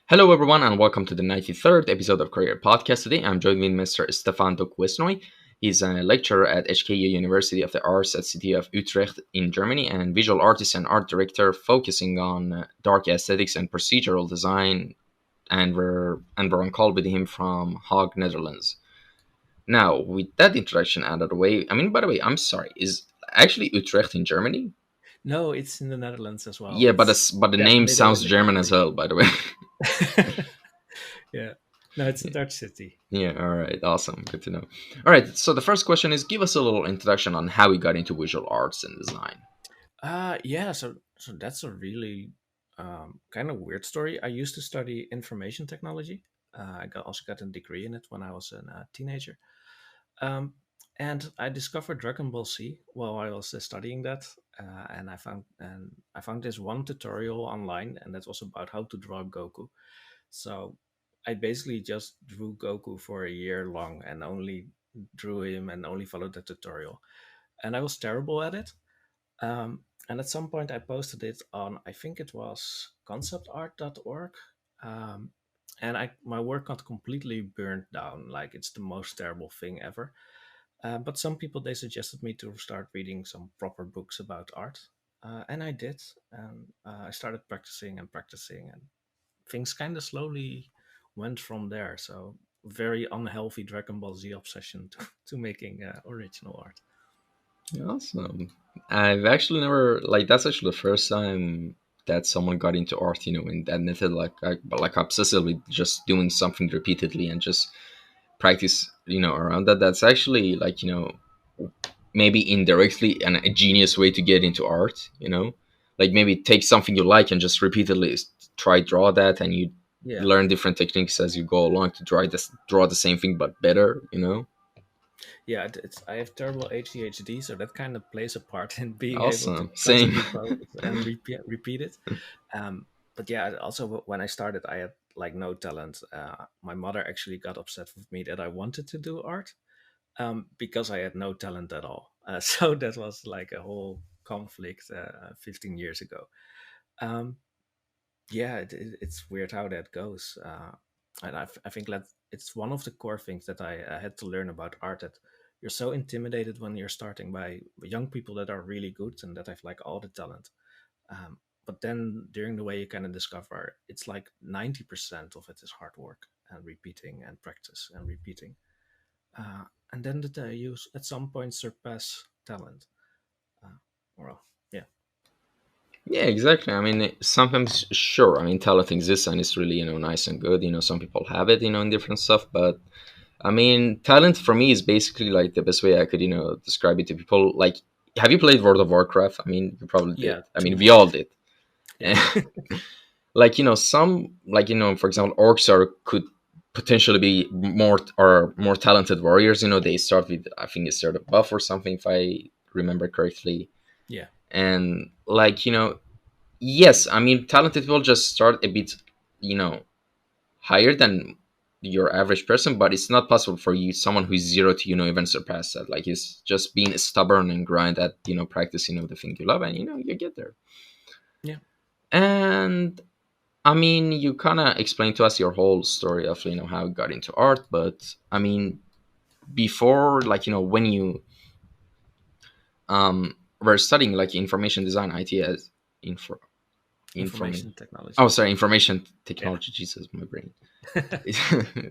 Hello, everyone, and welcome to the 93rd episode of Kouryer Podcast. Today, I'm joined with Mr. Stephan Duquesnoy. He's a lecturer at HKU University of the Arts at City of Utrecht in Germany and visual artist and art director focusing on dark aesthetics and procedural design. And we're on call with him from Hague, Netherlands. Now, with that introduction out of the way, by the way, I'm sorry, is actually Utrecht in Germany? No, it's in the Netherlands as well. Yeah, but It's the name definitely sounds the German as capital. well, by the way. Yeah. No, it's a Dutch city. Yeah, all right, awesome. Good to know. All right, so the first question is give us a little introduction on how we got into visual arts and design. Yeah, so that's a really kind of weird story. I used to study information technology. Also got a degree in it when I was a teenager. Um, and I discovered Dragon Ball Z while I was studying that. And I found this one tutorial online, and that was about how to draw Goku. So I basically just drew Goku for a year long and only drew him and only followed the tutorial. And I was terrible at it. And at some point I posted it on, I think it was conceptart.org. Um, and my work got completely burnt down. Like it's the most terrible thing ever. But some people, they suggested me to start reading some proper books about art. And I did. And I started practicing, and things kind of slowly went from there. So very unhealthy Dragon Ball Z obsession to making original art. Awesome. I've actually never like that's actually the first time that someone got into art, in that method, like obsessively just doing something repeatedly and just practice, around that. That's actually like maybe indirectly a genius way to get into art. Like maybe take something you like and just repeatedly try draw that, and you Yeah. learn different techniques as you go along to draw the same thing but better. Yeah, I have terrible ADHD, so that kind of plays a part in being able to Awesome, same. constantly focus and repeat it. But yeah, also when I started, I had like no talent. My mother actually got upset with me that I wanted to do art, because I had no talent at all. So that was like a whole conflict 15 years ago. Um, yeah, it's weird how that goes. And I think that it's one of the core things that I had to learn about art, that you're so intimidated when you're starting by young people that are really good and that have like all the talent. But then during the way you kind of discover it's like 90% of it is hard work and repeating and practice and repeating. And then that you at some point surpass talent. Uh, well, yeah. Yeah, exactly. Sometimes, sure. Talent exists and it's really, nice and good. Some people have it, in different stuff. But talent for me is basically like the best way I could, describe it to people. Like, have you played World of Warcraft? You probably did. Yeah, too We all much. did. Yeah. Like, some, like, for example, orcs could potentially be more talented warriors. They start with, I think, they start a buff or something, if I remember correctly. Yeah. And, like, yes, talented people just start a bit, higher than your average person, but it's not possible for you, someone who's zero, to even surpass that. Like, it's just being stubborn and grind at practice, the thing you love, and you get there. Yeah. And you kind of explained to us your whole story of how you got into art, but before, like, when you were studying like information design, IT as info informing. Information Oh, technology. sorry, information Yeah. technology. Jesus, my brain.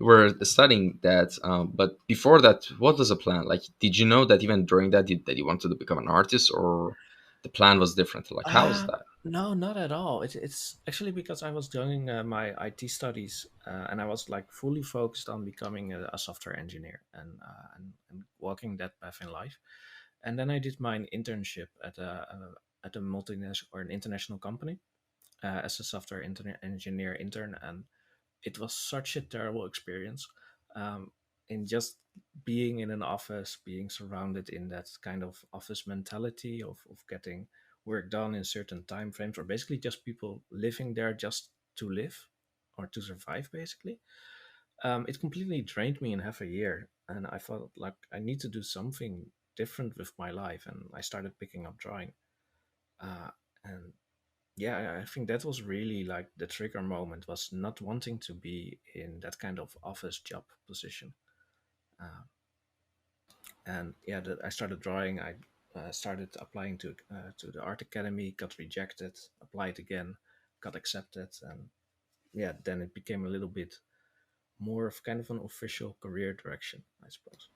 We're studying that, but before that, what was the plan? Like, did you know that even during that, that you wanted to become an artist, or the plan was different? Like, how was that? No, not at all. It's actually because I was doing my IT studies, and I was like fully focused on becoming a software engineer and walking that path in life. And then I did my internship at a multinational or an international company as a software engineer intern, and it was such a terrible experience. In just being in an office, being surrounded in that kind of office mentality of getting work done in certain time frames, or basically just people living there just to live or to survive, basically. It completely drained me in half a year, and I felt like I need to do something different with my life, and I started picking up drawing. And yeah, I think that was really like the trigger moment, was not wanting to be in that kind of office job position. Uh, and yeah, I started drawing. I started applying to the art academy, got rejected, applied again, got accepted, and yeah, then it became a little bit more of kind of an official career direction, I suppose.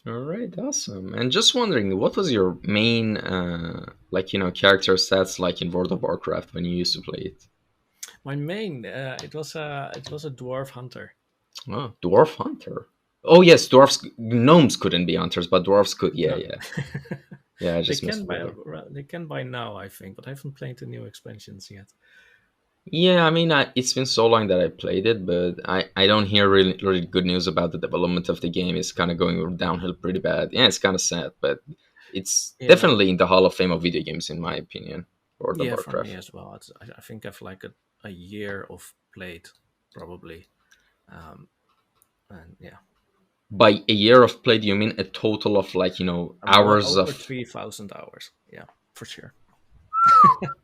All right, awesome. And just wondering, what was your main, like, character stats like in World of Warcraft when you used to play it? My main, it was a dwarf hunter. Oh, Dwarf Hunter. Oh, yes, gnomes couldn't be hunters, but dwarves could. Yeah, No, yeah. Yeah, I they just missed can it by there. they can by now, I think, but I haven't played the new expansions yet. Yeah, I mean, it's been so long that I played it, but I don't hear really good news about the development of the game. It's kind of going downhill pretty bad. Yeah, it's kind of sad, but it's Yeah, definitely in the Hall of Fame of video games, in my opinion, World of yeah, for me Warcraft. as well. I think I've like a year of played probably, and yeah, By a year of play, do you mean a total of like, more hours over of 3,000 hours. Yeah, for sure.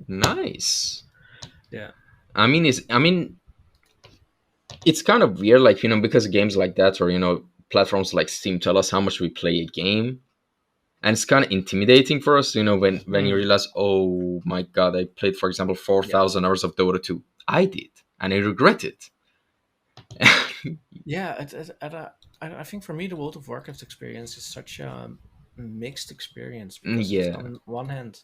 nice? Yeah, It's kind of weird, like, because games like that or, platforms like Steam tell us how much we play a game. And it's kind of intimidating for us, when you mm, realize, oh my God, I played, for example, yeah, 4,000 hours of Dota 2. I did, and I regret it. yeah. I think for me, the World of Warcraft experience is such a mixed experience because it's Yeah. on one hand,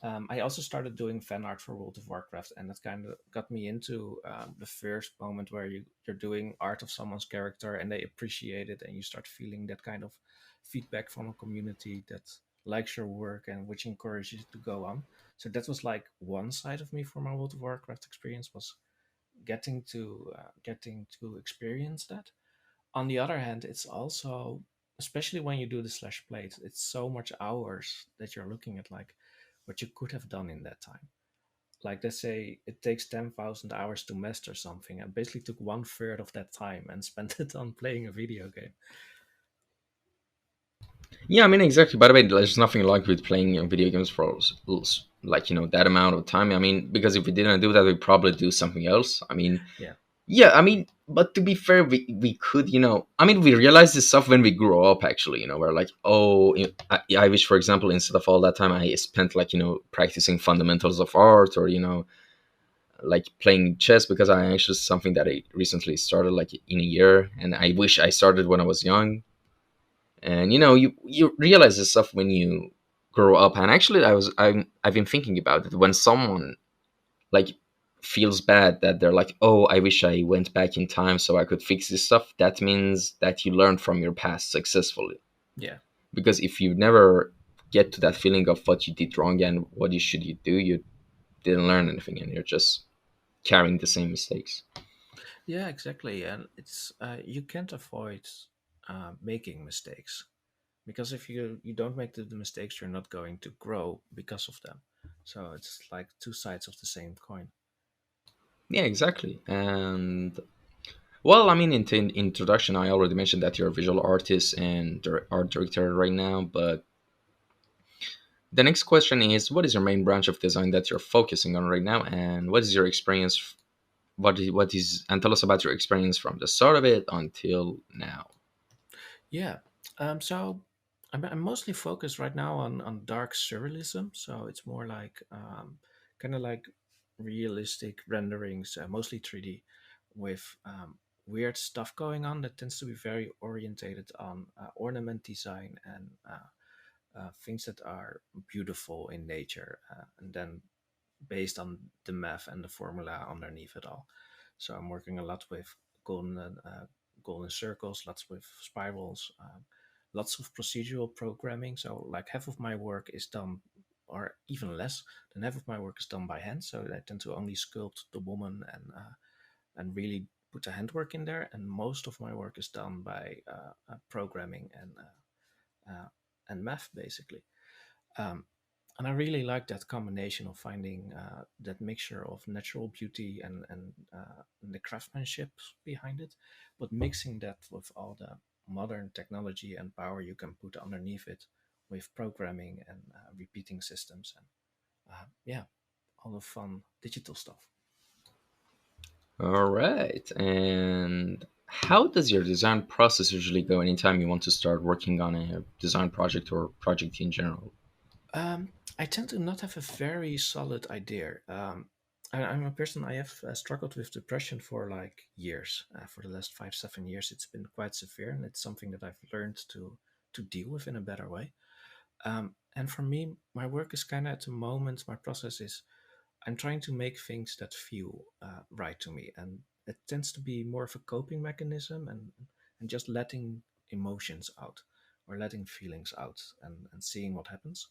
I also started doing fan art for World of Warcraft, and that kind of got me into the first moment where you're doing art of someone's character and they appreciate it, and you start feeling that kind of feedback from a community that likes your work and which encourages you to go on. So that was like one side of me for my World of Warcraft experience, was getting to experience that. On the other hand, it's also, especially when you do the slash plate, it's so much hours that you're looking at, like what you could have done in that time. Like, let's say it takes 10,000 hours to master something, and basically took one third of that time and spent it on playing a video game. Yeah, I mean, exactly. By the way, there's nothing like with playing video games for like, that amount of time. I mean, because if we didn't do that, we'd probably do something else. I mean, Yeah, yeah, I mean, but to be fair, we could, I mean, we realized this stuff when we grew up, actually, we're like, oh, I wish, for example, instead of all that time, I spent, like, practicing fundamentals of art or, like playing chess, because I actually something that I recently started, like, in a year, and I wish I started when I was young. And, you realize this stuff when you grow up. And actually, I've been thinking about it when someone, like, feels bad that they're like, oh, I wish I went back in time so I could fix this stuff. That means that you learned from your past successfully. yeah, Because if you never get to that feeling of what you did wrong and what you do, you didn't learn anything, and you're just carrying the same mistakes. yeah, exactly. And it's you can't avoid making mistakes, because if you don't make the mistakes, you're not going to grow because of them. So it's like two sides of the same coin. Yeah, exactly. And, well, I mean, in the introduction, I already mentioned that you're a visual artist and art director right now. But the next question is, what is your main branch of design that you're focusing on right now, and what is your experience? And tell us about your experience from the start of it until now. Yeah. So I'm mostly focused right now on dark surrealism. So it's more like kind of like realistic renderings, mostly 3D, with weird stuff going on that tends to be very orientated on ornament design and things that are beautiful in nature, and then based on the math and the formula underneath it all. So I'm working a lot with golden golden circles, lots with spirals, lots of procedural programming. So like half of my work is done, or even less than half of my work is done by hand. So I tend to only sculpt the woman and really put the handwork in there. And most of my work is done by programming and math basically. Um, and I really like that combination of finding that mixture of natural beauty and the craftsmanship behind it, but mixing that with all the modern technology and power you can put underneath it with programming and repeating systems and yeah, all the fun digital stuff. All right. And how does your design process usually go anytime you want to start working on a design project or project in general? I tend to not have a very solid idea. I'm a person, I have struggled with depression for like years. For the last 5, 7 years, it's been quite severe, and it's something that I've learned to deal with in a better way. And for me, my work is kind of at the moment, my process is I'm trying to make things that feel right to me. And it tends to be more of a coping mechanism and just letting emotions out or letting feelings out and seeing what happens.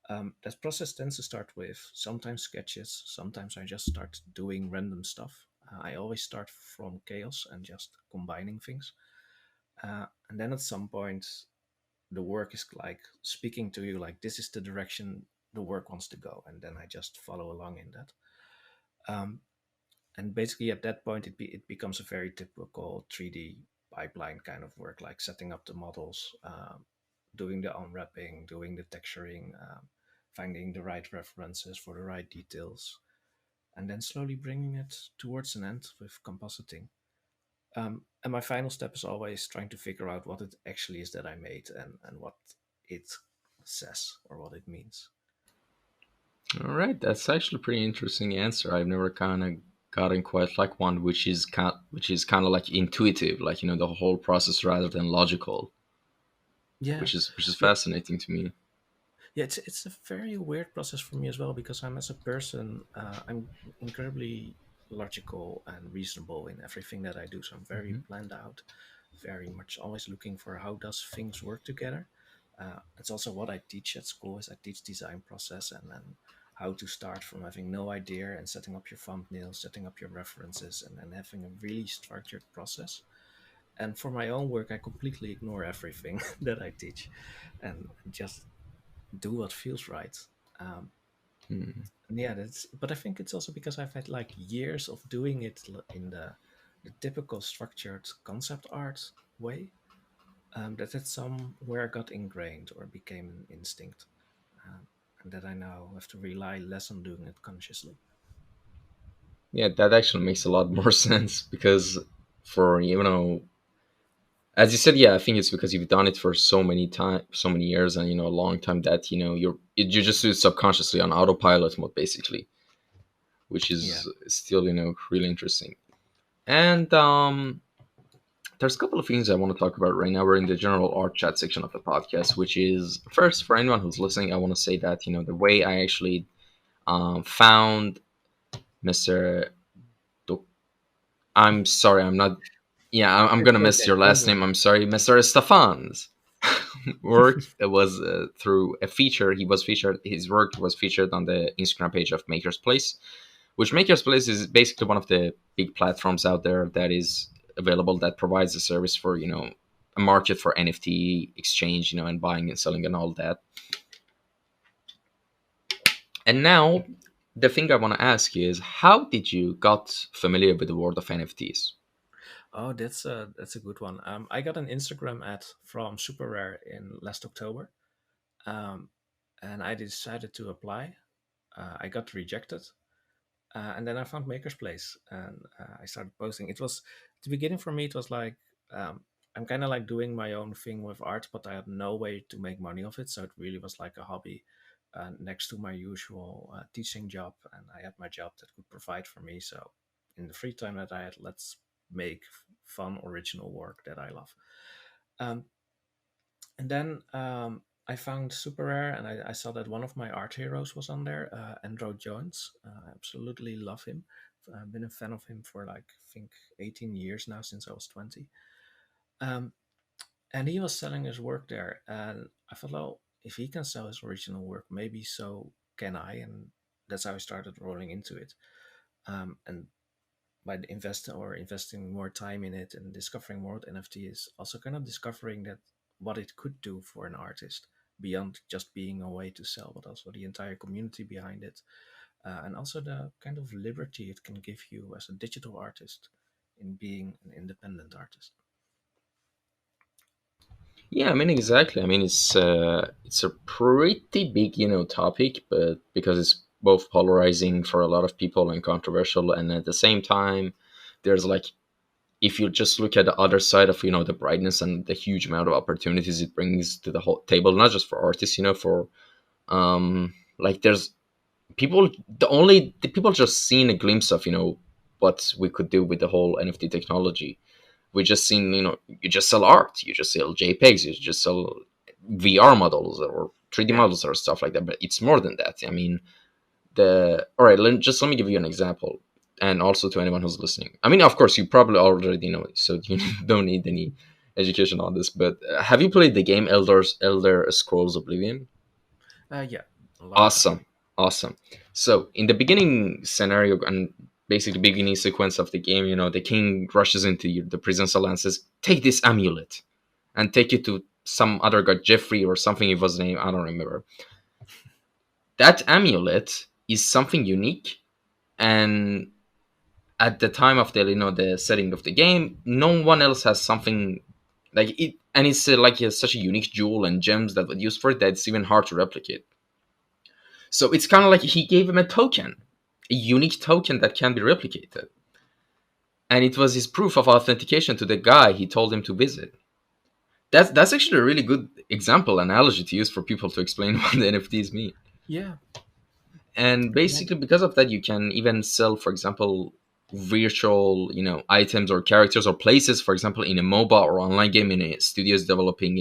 That process tends to start with sometimes sketches, sometimes I just start doing random stuff. I always start from chaos and just combining things. And then at some point, the work is like speaking to you, like, this is the direction the work wants to go. And then I just follow along in that. Um, and basically, at that point, it becomes a very typical 3D pipeline kind of work, like setting up the models, doing the unwrapping, doing the texturing, finding the right references for the right details, and then slowly bringing it towards an end with compositing. And my final step is always trying to figure out what it actually is that I made and what it says or what it means. All right, that's actually a pretty interesting answer. I've never kind of gotten quite like one which is kind of like intuitive, like the whole process rather than logical, Yeah, which is yeah, fascinating to me. yeah. It's a very weird process for me as well because I'm as a person, I'm incredibly logical and reasonable in everything that I do. So I'm very Hmm. planned out, very much always looking for how does things work together. That's also what I teach at school. Is I teach design process and then how to start from having no idea and setting up your thumbnails, setting up your references, and then having a really structured process. And for my own work, I completely ignore everything that I teach and just do what feels right. Um, and yeah, that's. But I think it's also because I've had like years of doing it in the typical structured concept art way. That somewhere got ingrained or became an instinct, and that I now have to rely less on doing it consciously. Yeah, that actually makes a lot more sense because for as you said, yeah, I think it's because you've done it for so many years, and a long time that you just do it subconsciously on autopilot mode, basically, which Yeah. is still really interesting. And there's a couple of things I want to talk about right now. We're in the general art chat section of the podcast, which is first for anyone who's listening. I want to say that the way I actually found Mr. Duc- I'm sorry, I'm not. Yeah, I'm gonna It's miss okay. your Don't last name. worry. I'm sorry, Mr. Stefan's work was through a feature. He was featured. His work was featured on the Instagram page of Maker's Place, which Maker's Place is basically one of the big platforms out there that is available that provides a service for a market for NFT exchange, and buying and selling and all that. And now the thing I want to ask you is how did you got familiar with the world of NFTs? Oh, that's a good one. I got an Instagram ad from Super Rare in last October, um, and I decided to apply. I got rejected, and then I found Maker's Place, and I started posting. It was at the beginning for me. It was like um, I'm kind of like doing my own thing with art, but I had no way to make money of it. So it really was like a hobby next to my usual teaching job, and I had my job that could provide for me. So in the free time that I had, let's make fun, original work that I love. Um, and then I found Super Rare, and I saw that one of my art heroes was on there, Andrew Jones. I absolutely love him. I've been a fan of him for like I think 18 years now, since I was 20. Um, and he was selling his work there, and I thought, well, if he can sell his original work, maybe so can I. And that's how I started rolling into it. And by investing more time in it and discovering more what NFT is, also kind of discovering that what it could do for an artist beyond just being a way to sell, but also the entire community behind it, and also the kind of liberty it can give you as a digital artist in being an independent artist. Yeah, I mean exactly. I mean it's a pretty big topic, but because it's both polarizing for a lot of people and controversial. And at the same time, there's like, if you just look at the other side of the brightness and the huge amount of opportunities it brings to the whole table, not just for artists, for like there's people, the people just seen a glimpse of what we could do with the whole NFT technology. We just seen, you just sell art, you just sell JPEGs, you just sell VR models or 3D Yeah. models or stuff like that. But it's more than that. I mean, the all right, let me give you an example, and also to anyone who's listening. I mean, of course, you probably already know it, so you don't need any education on this. But have you played the game Elder Scrolls Oblivion? Yeah, a long time. Awesome, awesome. So in the beginning scenario and basically beginning sequence of the game, the king rushes into the prison cell and says, "Take this amulet and take it to some other guy, Jeffrey or something. It was name, I don't remember. That amulet is something unique, and at the time of the setting of the game, no one else has something like it, and it's like such a unique jewel and gems that were used for it that it's even hard to replicate. So it's kind of like he gave him a token, a unique token that can be replicated. And it was his proof of authentication to the guy he told him to visit. That's actually a really good example analogy to use for people to explain what the NFTs mean. Yeah. And Yeah. basically because of that, you can even sell, for example, virtual items or characters or places, for example, in a mobile or online game in a studio's developing,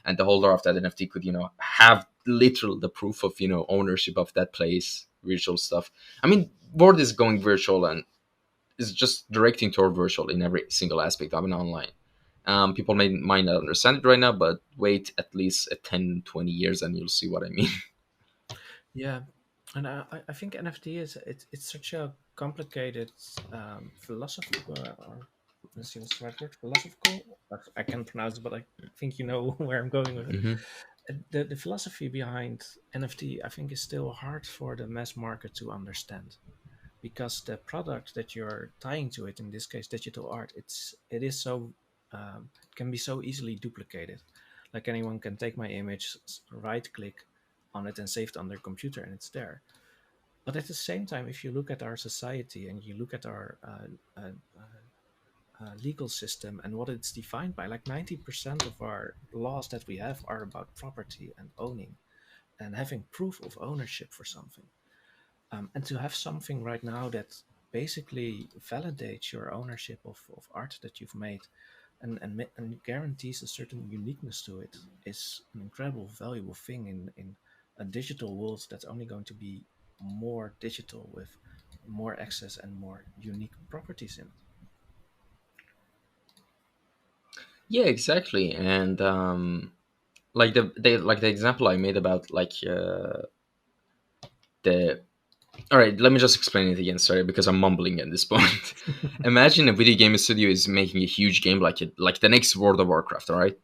and the holder of that NFT could have literal the proof of ownership of that place, virtual stuff. I mean, world is going virtual and is just directing toward virtual in every single aspect of an online. People might not understand it right now, but wait at least 10, 20 years and you'll see what I mean. Yeah, and I think NFT is it's such a complicated philosophical or let's see what's the right word, philosophical. I can't pronounce it, but I think you know where I'm going with it. Hmm. The philosophy behind NFT, I think, is still hard for the mass market to understand because the product that you're tying to it, in this case, digital art, it is so it can be so easily duplicated. Like anyone can take my image, right click on it, and save it on their computer, and it's there. But at the same time, if you look at our society and you look at our legal system and what it's defined by, like 90% of our laws that we have are about property and owning and having proof of ownership for something. And to have something right now that basically validates your ownership of art that you've made and guarantees a certain uniqueness to it is an incredible valuable thing in a digital world that's only going to be more digital with more access and more unique properties in it. Yeah, exactly. And like the example I made about like the all right, let me just explain it again, sorry, because I'm mumbling at this point. Imagine a video game studio is making a huge game like the next World of Warcraft, all right?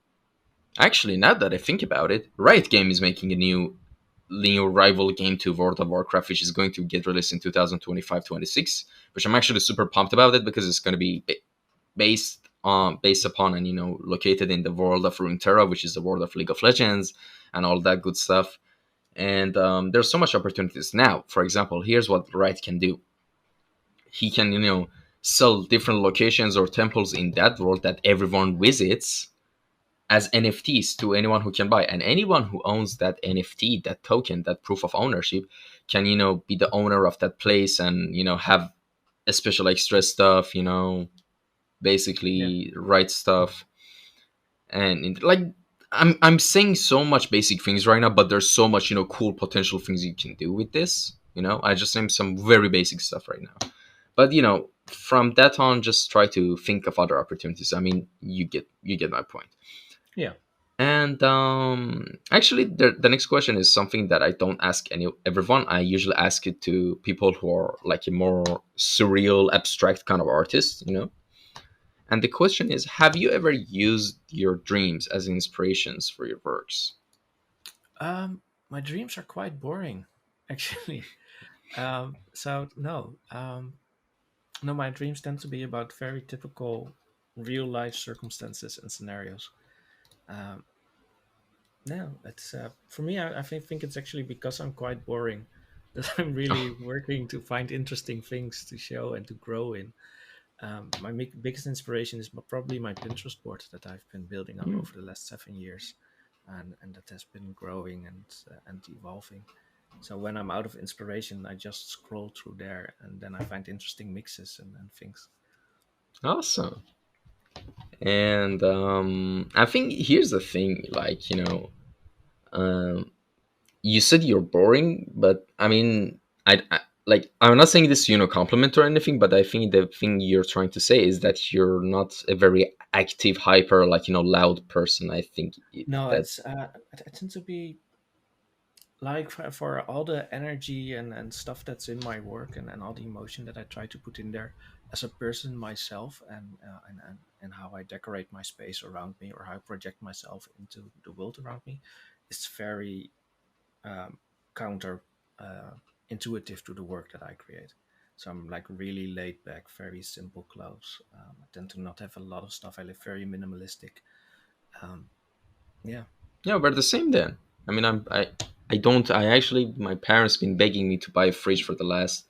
Actually, now that I think about it, Riot Game is making a new rival game to World of Warcraft, which is going to get released in 2025-26, which I'm actually super pumped about it because it's going to be based upon and located in the world of Runeterra, which is the world of League of Legends and all that good stuff. And there's so much opportunities now. For example, here's what Riot can do. He can sell different locations or temples in that world that everyone visits as NFTs to anyone who can buy, and anyone who owns that NFT, that token, that proof of ownership, can be the owner of that place and have a special extra stuff, Yeah. basically write stuff. And like I'm saying so much basic things right now, but there's so much cool potential things you can do with this. I just named some very basic stuff right now, but from that on, just try to think of other opportunities. I mean, you get my point. Yeah. And actually, the next question is something that I don't ask everyone. I usually ask it to people who are like a more surreal, abstract kind of artist. And the question is, have you ever used your dreams as inspirations for your works? My dreams are quite boring, actually. So no, no, my dreams tend to be about very typical real life circumstances and scenarios. Um, no, it's for me. I think it's actually because I'm quite boring. that I'm really working to find interesting things to show and to grow in. My biggest inspiration is probably my Pinterest board that I've been building up over the last 7 years, and that has been growing and evolving. So when I'm out of inspiration, I just scroll through there, and then I find interesting mixes and things. Awesome. And I think here's the thing, like, um, you said you're boring, but I mean, I like, I'm not saying this, compliment or anything, but I think the thing you're trying to say is that you're not a very active, hyper, like, loud person. I think No, that. it's I tend to be like for all the energy and stuff that's in my work and all the emotion that I try to put in there as a person myself and how I decorate my space around me or how I project myself into the world around me, it's very um, counter intuitive to the work that I create. So I'm like really laid back, very simple clothes. I tend to not have a lot of stuff. I live very minimalistic. Um, yeah. Yeah, we're the same then. I mean, I don't. I actually, my parents been begging me to buy a fridge for the last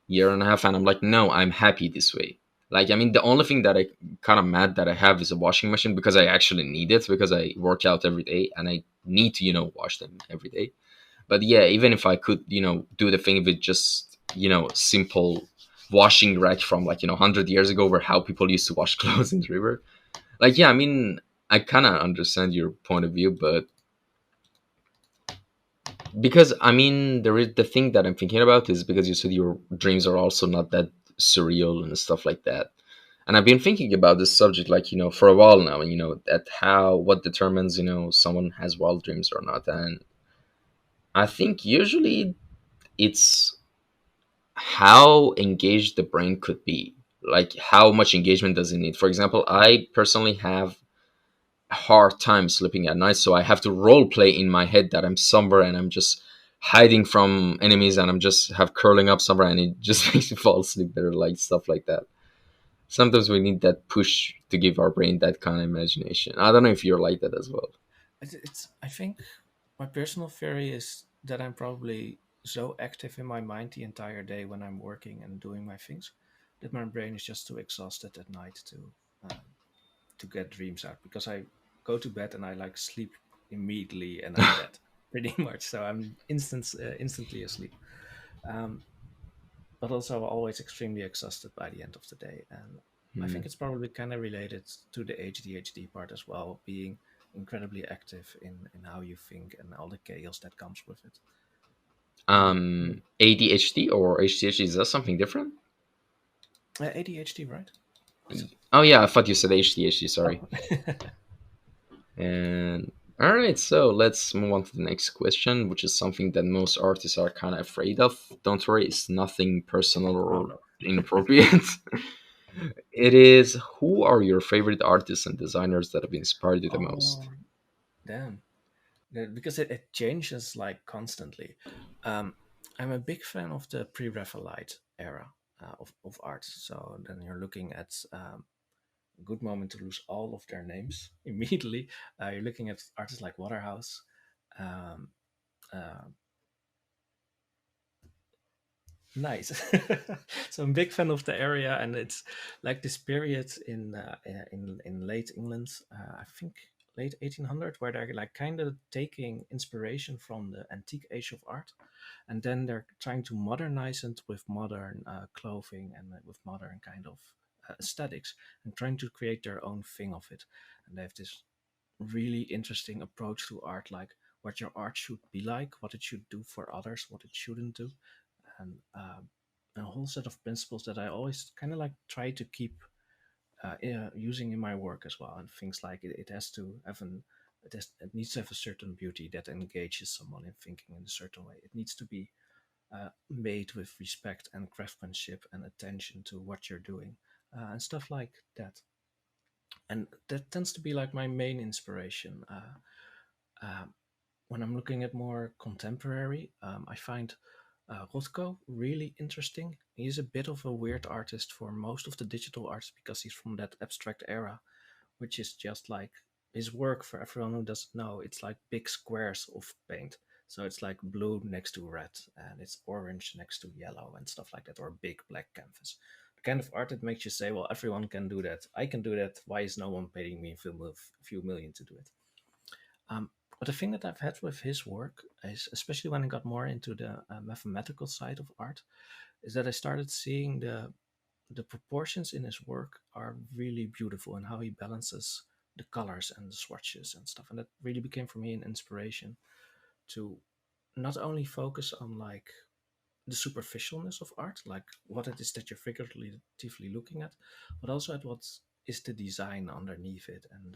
year and a half, and I'm like, no, I'm happy this way. Like, I mean, the only thing that I kind of mad that I have is a washing machine, because I actually need it, because I work out every day and I need to, wash them every day. But yeah, even if I could, do the thing with just, simple washing rack from, like, 100 years ago, where how people used to wash clothes in the river. Like, yeah, I mean, I kind of understand your point of view, but because, I mean, there is the thing that I'm thinking about is because you said your dreams are also not that surreal and stuff like that. And I've been thinking about this subject, like, for a while now, and that how what determines, someone has wild dreams or not. And I think usually it's how engaged the brain could be. Like, how much engagement does it need? For example, I personally have a hard time sleeping at night, so I have to role play in my head that I'm somewhere and I'm just hiding from enemies, and I'm just have curling up somewhere, and it just makes me fall asleep better, like stuff like that. Sometimes we need that push to give our brain that kind of imagination. I don't know if you're like that as well. It's I think my personal theory is that I'm probably so active in my mind the entire day when I'm working and doing my things that my brain is just too exhausted at night to get dreams out because I go to bed and I like sleep immediately and I'm dead pretty much. So I'm instantly asleep. Um, but also always extremely exhausted by the end of the day. And I think Hmm. it's probably kind of related to the ADHD part as well, being incredibly active in how you think and all the chaos that comes with it. Yeah. ADHD or HDHD, is that something different? ADHD, right? Is it? Oh yeah, I thought you said HDHD. Sorry. Oh. And all right, so let's move on to the next question, which is something that most artists are kind of afraid of. Don't worry, it's nothing personal Oh or no. inappropriate. It is, who are your favorite artists and designers that have inspired you the most? Oh, damn. Because it changes like constantly. Um, I'm a big fan of the pre-Raphaelite era of art. So then you're looking at a good moment to lose all of their names immediately. You're looking at artists like Waterhouse. Um, uh, nice. So I'm a big fan of the area, and it's like this period in late England. I think late 1800, where they're like kind of taking inspiration from the antique age of art, and then they're trying to modernize it with modern clothing and with modern kind of aesthetics, and trying to create their own thing of it. And they have this really interesting approach to art, like what your art should be like, what it should do for others, what it shouldn't do, and a whole set of principles that I always kind of like try to keep using in my work as well. And things like it has to have it needs to have a certain beauty that engages someone in thinking in a certain way. It needs to be made with respect and craftsmanship and attention to what you're doing and stuff like that. And that tends to be like my main inspiration. Uh, when I'm looking at more contemporary, I find Rothko really interesting. He's a bit of a weird artist for most of the digital arts because he's from that abstract era, which is just like his work. For everyone who doesn't know, it's like big squares of paint. So it's like blue next to red, and it's orange next to yellow, and stuff like that, or big black canvas. The kind of art that makes you say, well, everyone can do that. I can do that. Why is no one paying me a few million to do it? But the thing that I've had with his work is, especially when I got more into the mathematical side of art, is that I started seeing the proportions in his work are really beautiful, and how he balances the colors and the swatches and stuff. And that really became for me an inspiration to not only focus on like the superficialness of art, like what it is that you're figuratively looking at, but also at what is the design underneath it, and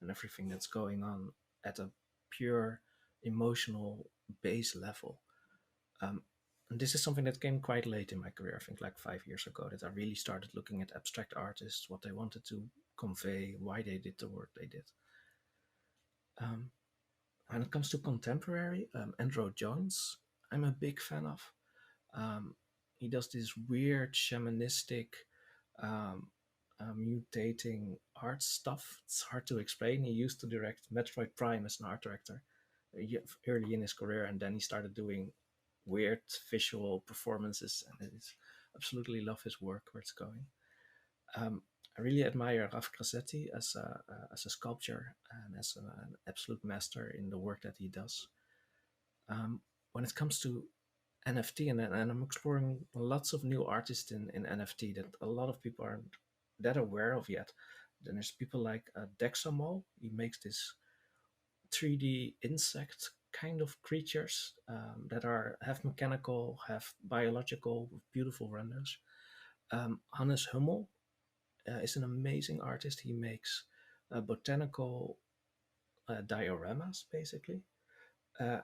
everything that's going on at a pure emotional base level. Um, and this is something that came quite late in my career. I think like 5 years ago that I really started looking at abstract artists, what they wanted to convey, why they did the work they did. Um, when it comes to contemporary, Andrew Jones, I'm a big fan of. Um, he does this weird shamanistic, um, mutating art stuff. It's hard to explain. He used to direct Metroid Prime as an art director early in his career, and then he started doing weird visual performances, and it's absolutely love his work, where it's going. I really admire Raf Grassetti as a sculptor and as an absolute master in the work that he does. When it comes to NFT, and I'm exploring lots of new artists in NFT that a lot of people aren't that aware of yet. Then there's people like Dexamol. He makes this 3D insect kind of creatures that are half mechanical, half biological, with beautiful renders. Hannes Hummel is an amazing artist. He makes botanical dioramas, basically.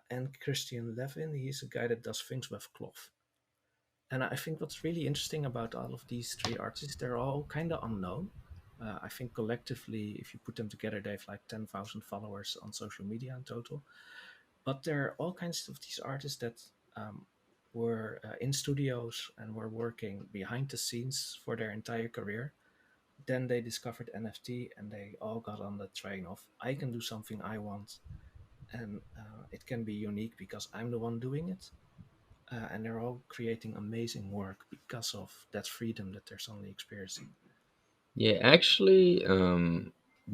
And Christian Levin, he's a guy that does things with cloth. And I think what's really interesting about all of these three artists, they're all kind of unknown. I think collectively, if you put them together, they have like 10,000 followers on social media in total. But there are all kinds of these artists that were in studios and were working behind the scenes for their entire career. Then they discovered NFT, and they all got on the train of, I can do something I want, and it can be unique because I'm the one doing it. And they're all creating amazing work because of that freedom that they're suddenly experiencing. Yeah, actually,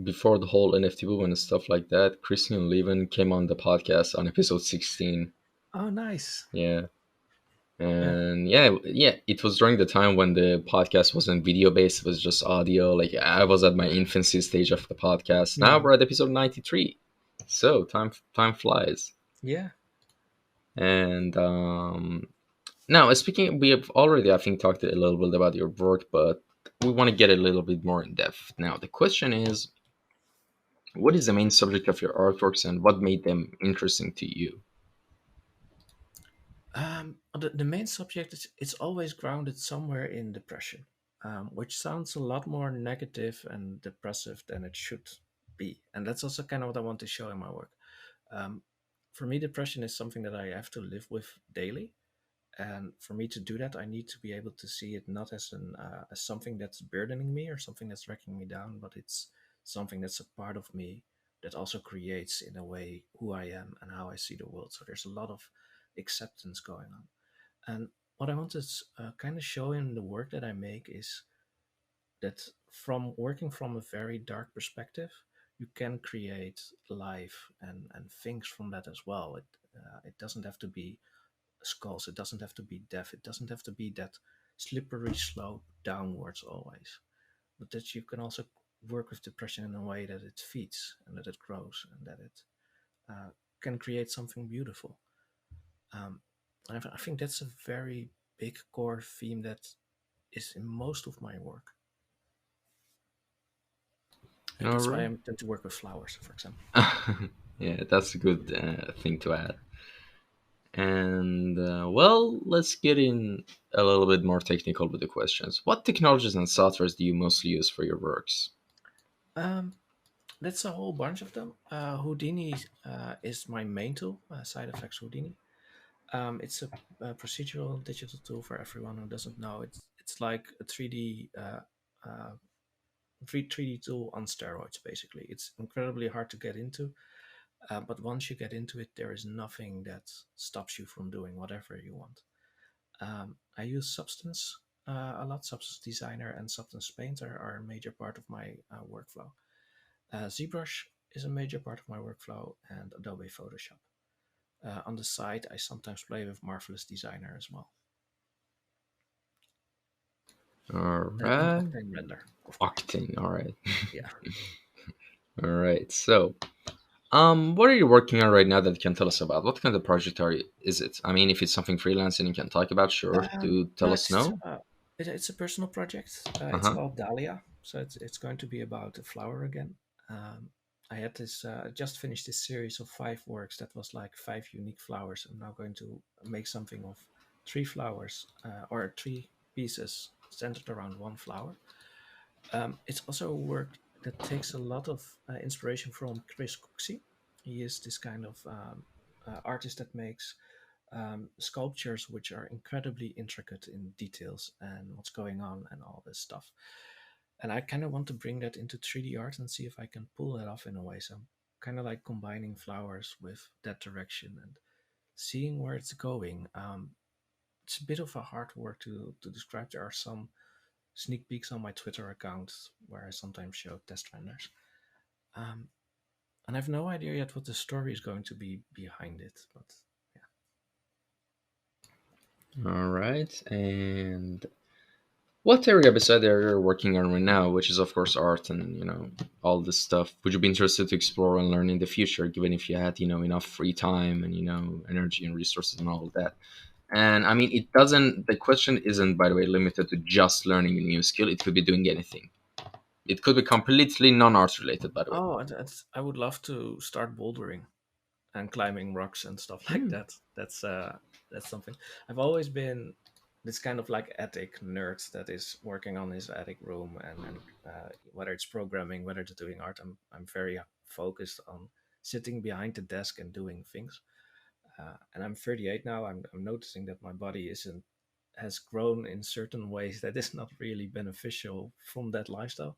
before the whole NFT boom and stuff like that, Christian Levin came on the podcast on episode 16. Oh, nice. Yeah. Yeah. And yeah, it was during the time when the podcast wasn't video based, it was just audio. Like I was at my infancy stage of the podcast. Now Hmm. we're at episode 93. So time flies. Yeah. And now speaking, we have already I think talked a little bit about your work, but we want to get a little bit more in depth. Now the question is, what is the main subject of your artworks and what made them interesting to you? The main subject is it's always grounded somewhere in depression, which sounds a lot more negative and depressive than it should be. And that's also kind of what I want to show in my work. Um, for me, depression is something that I have to live with daily. And for me to do that, I need to be able to see it not as something that's burdening me or something that's dragging me down, but it's something that's a part of me that also creates, in a way, who I am and how I see the world. So there's a lot of acceptance going on. And what I want to kind of show in the work that I make is that from working from a very dark perspective, you can create life and things from that as well. It doesn't have to be skulls. It doesn't have to be death. It doesn't have to be that slippery slope downwards always. But that you can also work with depression in a way that it feeds and that it grows and that it uh, can create something beautiful. Um, I think that's a very big core theme that is in most of my work. And All that's why right. I tend to work with flowers, for example. Yeah, that's a good thing to add. And well, let's get in a little bit more technical with the questions. What technologies and softwares do you mostly use for your works? Um, that's a whole bunch of them. Houdini is my main tool, side effects Houdini. It's a procedural digital tool for everyone who doesn't know. It's like a 3D 3D tool on steroids. Basically, it's incredibly hard to get into. But once you get into it, there is nothing that stops you from doing whatever you want. I use Substance a lot. Substance Designer and Substance Painter are a major part of my workflow. ZBrush is a major part of my workflow, and Adobe Photoshop. On the side, I sometimes play with Marvelous Designer as well, All and right. Octane Render, of course. Octane. All right. Yeah. All right. So, what are you working on right now that you can tell us about? What kind of project is it? I mean, if it's something freelancing you can talk about, sure. Do tell No, us no. it's a personal project. Uh It's huh. called Dahlia, so it's going to be about a flower again. Um, I had this just finished this series of 5 works that was like 5 unique flowers. I'm now going to make something of 3 flowers or 3 pieces centered around one flower. It's also a work that takes a lot of inspiration from Chris Cooksey. He is this kind of artist that makes sculptures which are incredibly intricate in details and what's going on and all this stuff. And I kind of want to bring that into 3D art and see if I can pull that off in a way. So I'm kind of like combining flowers with that direction and seeing where it's going. It's a bit of a hard work to describe. There are some sneak peeks on my Twitter account where I sometimes show test renders. Um, and I have no idea yet what the story is going to be behind it, but All right. And what area beside the area you're working on right now, which is of course art and all this stuff, would you be interested to explore and learn in the future, given if you had enough free time and energy and resources and all of that? And I mean, it doesn't. The question isn't, by the way, limited to just learning a new skill. It could be doing anything. It could be completely non-art related, by the way. oh, I would love to start bouldering and climbing rocks and stuff like Hmm. that. That's something. I've always been this kind of like attic nerd that is working on his attic room, and whether it's programming, whether it's doing art, I'm very focused on sitting behind the desk and doing things. And I'm 38 now. I'm noticing that my body isn't has grown in certain ways that is not really beneficial from that lifestyle.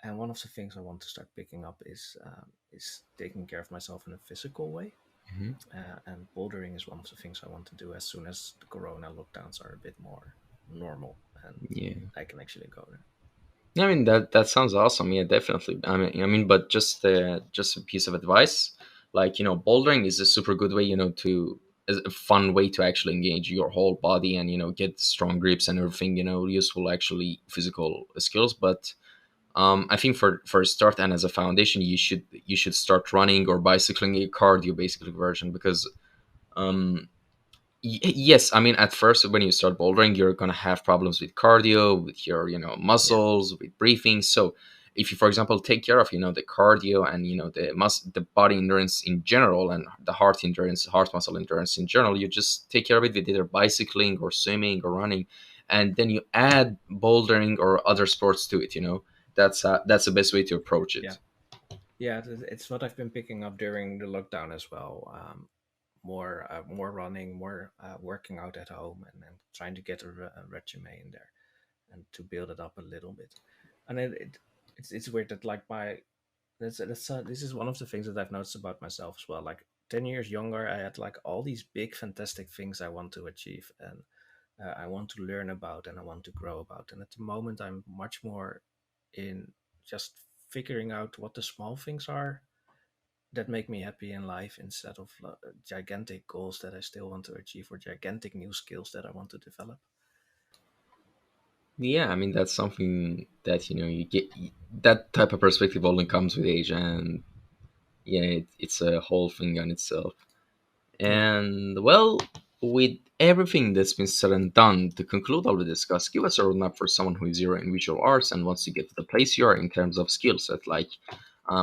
And one of the things I want to start picking up is taking care of myself in a physical way. Hmm. And bouldering is one of the things I want to do as soon as the Corona lockdowns are a bit more normal and Yeah. I can actually go there. I mean that sounds awesome. Yeah, definitely. But just a piece of advice, like bouldering is a super good way, is a fun way to actually engage your whole body and get strong grips and everything, useful actually physical skills. But I think for a start and as a foundation, you should start running or bicycling, a cardio basically version, because um yes, I mean, at first when you start bouldering, you're gonna have problems with cardio, with your Yeah, muscles, with breathing. So if you, for example, take care of the cardio and the body endurance in general, and the heart endurance, heart muscle endurance in general, you just take care of it with either bicycling or swimming or running, and then you add bouldering or other sports to it. That's the best way to approach yeah, it. yeah. It's what I've been picking up during the lockdown as well. More running, more working out at home, and trying to get a regimen in there and to build it up a little bit. And it's weird that like my this is one of the things that I've noticed about myself as well. Like 10 years younger, I had like all these big fantastic things I want to achieve and I want to learn about and I want to grow about. And at the moment, I'm much more in just figuring out what the small things are that make me happy in life instead of gigantic goals that I still want to achieve or gigantic new skills that I want to develop. Yeah, I mean that's something that you get. That type of perspective only comes with age, and yeah, it's a whole thing on itself. Yeah. And well, with everything that's been said and done, to conclude all we discussed, give us a roadmap for someone who is zero in visual arts and wants to get to the place you are in terms of skill set. Like,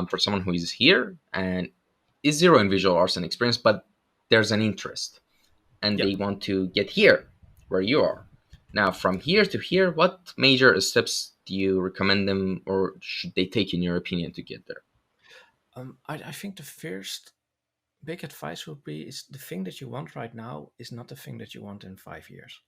for someone who is here and is zero in visual arts and experience, but there's an interest and Yeah. they want to get here where you are. Now, from here to here, what major steps do you recommend them or should they take, in your opinion, to get there? I think the first big advice would be is the thing that you want right now is not the thing that you want in 5 years.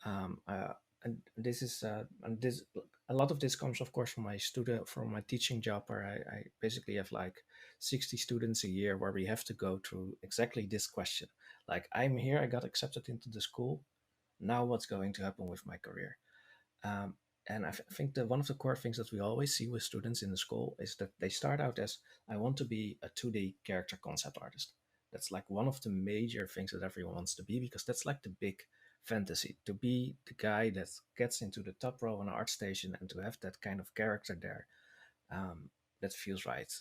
Um, uh, and this is and this. a lot of this comes, of course, from my teaching job, where I basically have like 60 students a year, where we have to go through exactly this question. Like, I'm here, I got accepted into the school. Now, what's going to happen with my career? Um, and I think that one of the core things that we always see with students in the school is that they start out as, I want to be a 2D character concept artist. That's like one of the major things that everyone wants to be, because that's like the big fantasy, to be the guy that gets into the top row on an art station and to have that kind of character there. That feels right.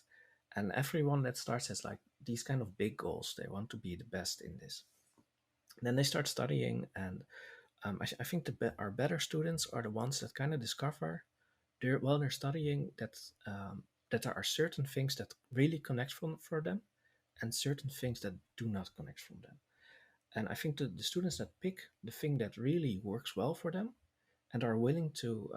And everyone that starts has like these kind of big goals. They want to be the best in this. And then they start studying, and I think our better students are the ones that kind of discover, while they're studying, that there are certain things that really connect for them, and certain things that do not connect from them. And I think the students that pick the thing that really works well for them and are willing to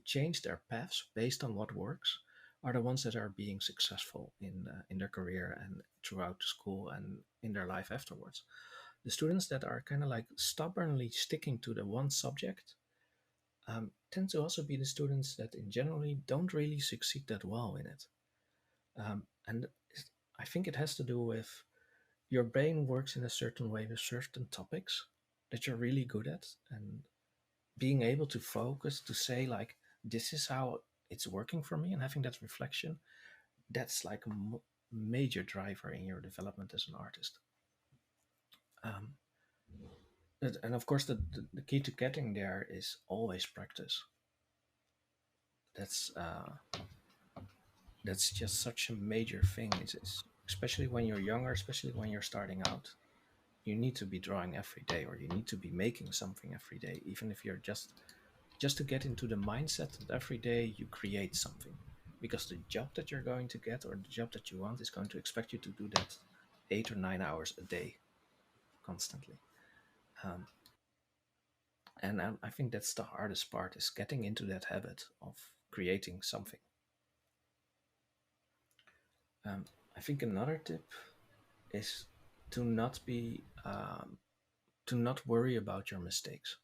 change their paths based on what works are the ones that are being successful in their career and throughout the school and in their life afterwards. The students that are kind of like stubbornly sticking to the one subject tend to also be the students that in generally don't really succeed that well in it. And I think it has to do with your brain works in a certain way with certain topics that you're really good at, and being able to focus to say like, this is how it's working for me, and having that reflection, that's like a major driver in your development as an artist. Um, and of course, the key to getting there is always practice. That's that's just such a major thing. It's especially when you're younger, especially when you're starting out. You need to be drawing every day, or you need to be making something every day, even if you're just to get into the mindset that every day you create something. Because the job that you're going to get, or the job that you want, is going to expect you to do that 8 or 9 hours a day constantly. Um, and I think that's the hardest part, is getting into that habit of creating something. Um, I think another tip is to not be to not worry about your mistakes,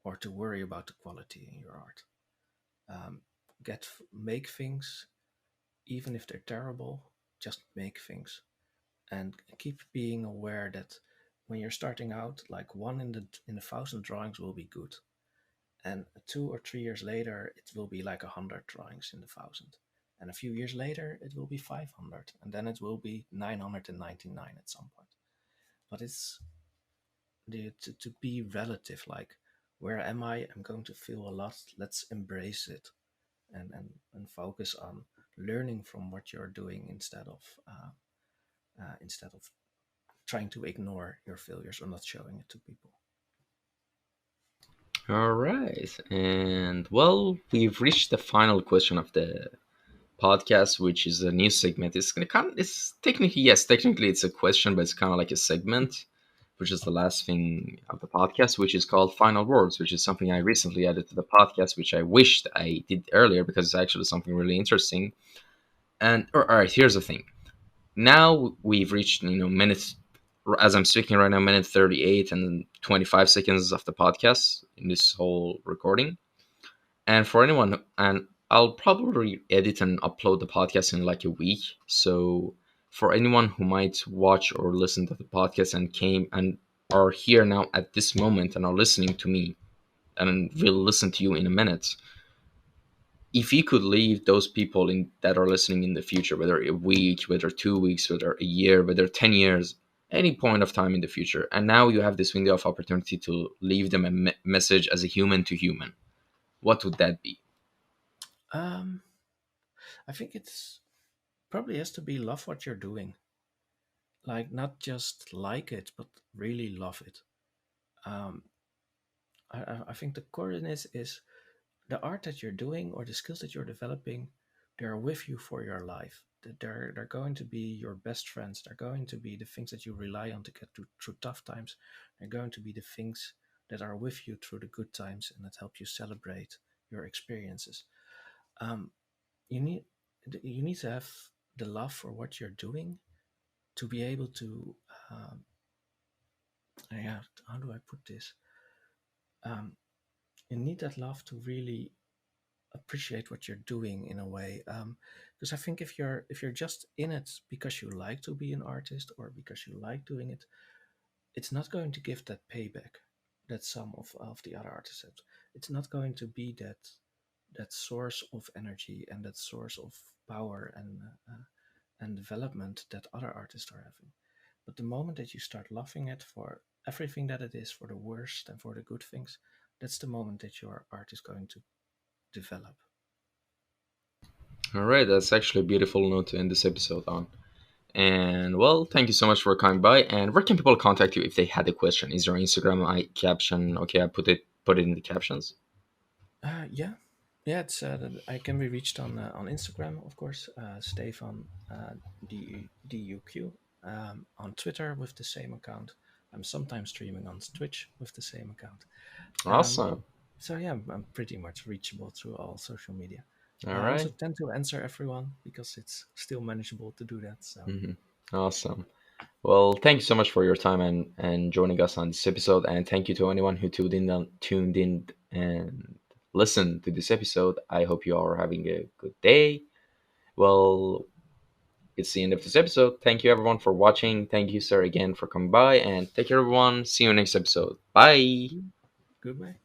or to worry about the quality in your art. Um, make things, even if they're terrible. Just make things, and keep being aware that when you're starting out, like one in a thousand drawings will be good, and 2 or 3 years later, it will be like 100 drawings in the thousand, and a few years later, it will be 500, and then it will be 999 at some point. But it's to be relative, like, where am I'm going to feel a lot. Let's embrace it, and focus on learning from what you're doing, instead of trying to ignore your failures or not showing it to people. All right. And well, we've reached the final question of the podcast, which is a new segment. It's gonna kind of, it's technically, yes, technically it's a question, but it's kind of like a segment, which is the last thing of the podcast, which is called Final Words, which is something I recently added to the podcast, which I wished I did earlier because it's actually something really interesting. And all right, here's the thing. Now we've reached, minutes, as I'm speaking right now, minute 38 and 25 seconds of the podcast in this whole recording. And for anyone, and I'll probably edit and upload the podcast in like a week. So for anyone who might watch or listen to the podcast and came and are here now at this moment and are listening to me and will listen to you in a minute, if you could leave those people in that are listening in the future, whether a week, whether 2 weeks, whether a year, whether 10 years, any point of time in the future, and now you have this window of opportunity to leave them a message as a human to human, what would that be? Um, I think it's probably has to be love what you're doing. Like, not just like it, but really love it. Um, I think the core in this is the art that you're doing, or the skills that you're developing. They're with you for your life. That they're going to be your best friends. They're going to be the things that you rely on to get through tough times. They're going to be the things that are with you through the good times, and that help you celebrate your experiences. Um, you need you need to have the love for what you're doing to be able to um, yeah, how do I put this? um, you need that love to really appreciate what you're doing in a way. Because I think if you're just in it because you like to be an artist or because you like doing it, it's not going to give that payback that some of the other artists have. It's not going to be that source of energy and that source of power and development that other artists are having. But the moment that you start loving it for everything that it is, for the worst and for the good things, that's the moment that your art is going to develop. All right, that's actually a beautiful note to end this episode on. And well, thank you so much for coming by. And where can people contact you if they had a question? Is there Instagram I caption? Okay, I put it in the captions. Yeah, yeah. I can be reached on Instagram, of course. Stefan DUQ. On Twitter with the same account. I'm sometimes streaming on Twitch with the same account. Um, Awesome. so yeah, I'm pretty much reachable through all social media. All I also right. tend to answer everyone because it's still manageable to do that. So Mm-hmm. Awesome. Well, thank you so much for your time and joining us on this episode. And thank you to anyone who tuned in and listened to this episode. I hope you are having a good day. Well, it's the end of this episode. Thank you everyone for watching. Thank you, sir, again for coming by. And take care, everyone. See you next episode. Bye. goodbye.